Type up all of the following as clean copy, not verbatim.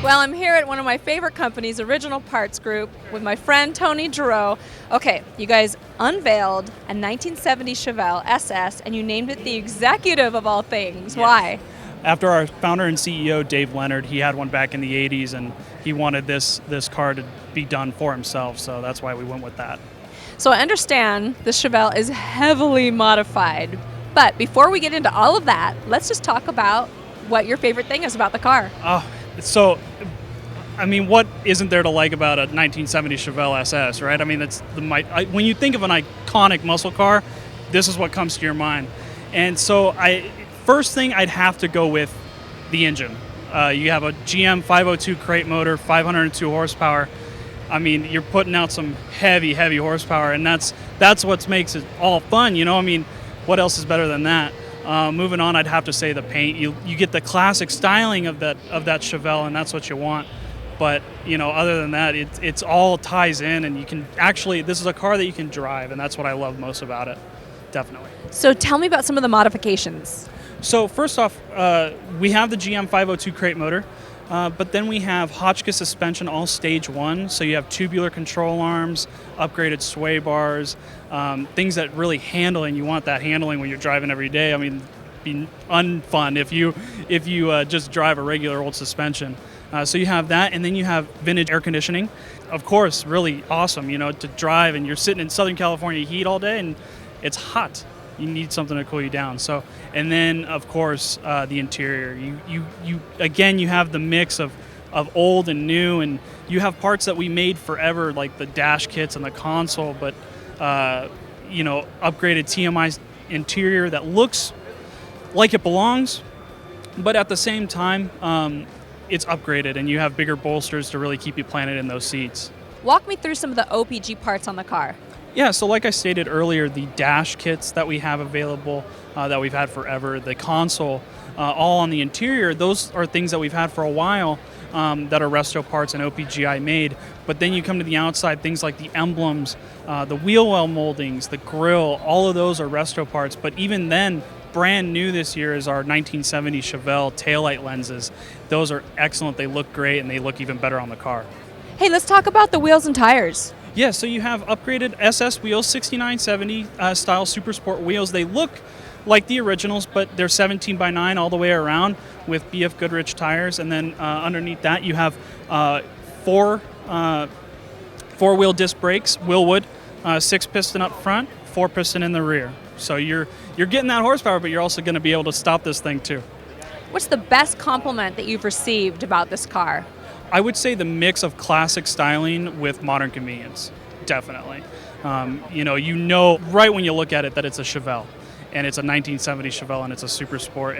Well, I'm here at one of my favorite companies, Original Parts Group, with my friend Tony Giroux. Okay, you guys unveiled a 1970 Chevelle SS, and you named it the Executive of all things. Yes. Why? After our founder and CEO, Dave Leonard, he had one back in the 80s, and he wanted this car to be done for himself, so that's why we went with that. So I understand the Chevelle is heavily modified, but before we get into all of that, let's just talk about what your favorite thing is about the car. So, I mean, what isn't there to like about a 1970 Chevelle SS, right? I mean, that's when you think of an iconic muscle car, this is what comes to your mind. And so, first thing I'd have to go with the engine. You have a GM 502 crate motor, 502 horsepower. I mean, you're putting out some heavy horsepower, and that's what makes it all fun, you know? I mean, what else is better than that? Moving on, I'd have to say the paint. You get the classic styling of that Chevelle, and that's what you want. But, you know, other than that, it's all ties in, and you can actually, this is a car that you can drive, and that's what I love most about it, definitely. So tell me about some of the modifications. So first off, we have the GM 502 crate motor. But then we have Hotchkiss suspension, all stage 1. So you have tubular control arms, upgraded sway bars, things that really handle, and you want that handling when you're driving every day. I mean, be unfun if you just drive a regular old suspension. So you have that, and then you have vintage air conditioning. Of course, really awesome, you know, to drive, and you're sitting in Southern California heat all day, and it's hot. You need something to cool you down. So, and then of course the interior. You again, you have the mix of old and new, and you have parts that we made forever, like the dash kits and the console, but you know, upgraded TMI interior that looks like it belongs, but at the same time, it's upgraded, and you have bigger bolsters to really keep you planted in those seats. Walk me through some of the OPG parts on the car. Yeah, so like I stated earlier, the dash kits that we have available, that we've had forever, the console, all on the interior, those are things that we've had for a while, that are resto parts and OPGI made. But then you come to the outside, things like the emblems, the wheel well moldings, the grille, all of those are resto parts. But even then, brand new this year is our 1970 Chevelle taillight lenses. Those are excellent, they look great, and they look even better on the car. Hey, let's talk about the wheels and tires. Yeah, so you have upgraded SS wheels, 6970 style Super Sport wheels. They look like the originals, but they're 17x9 all the way around with BF Goodrich tires. And then underneath that, you have four-wheel disc brakes, Willwood, 6-piston up front, 4-piston in the rear. So you're getting that horsepower, but you're also going to be able to stop this thing too. What's the best compliment that you've received about this car? I would say the mix of classic styling with modern convenience, definitely. You know right when you look at it that it's a Chevelle, and it's a 1970 Chevelle, and it's a Super Sport.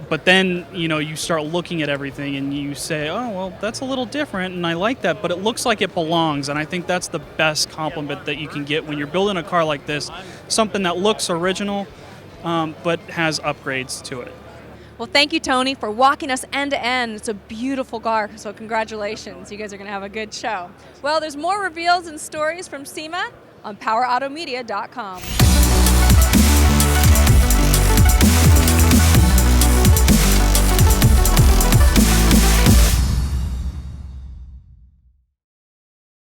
But then, you know, you start looking at everything and you say, oh, well, that's a little different, and I like that, but it looks like it belongs. And I think that's the best compliment that you can get when you're building a car like this, something that looks original, but has upgrades to it. Well, thank you, Tony, for walking us end to end. It's a beautiful car, so congratulations. You guys are going to have a good show. Well, there's more reveals and stories from SEMA on PowerAutomedia.com.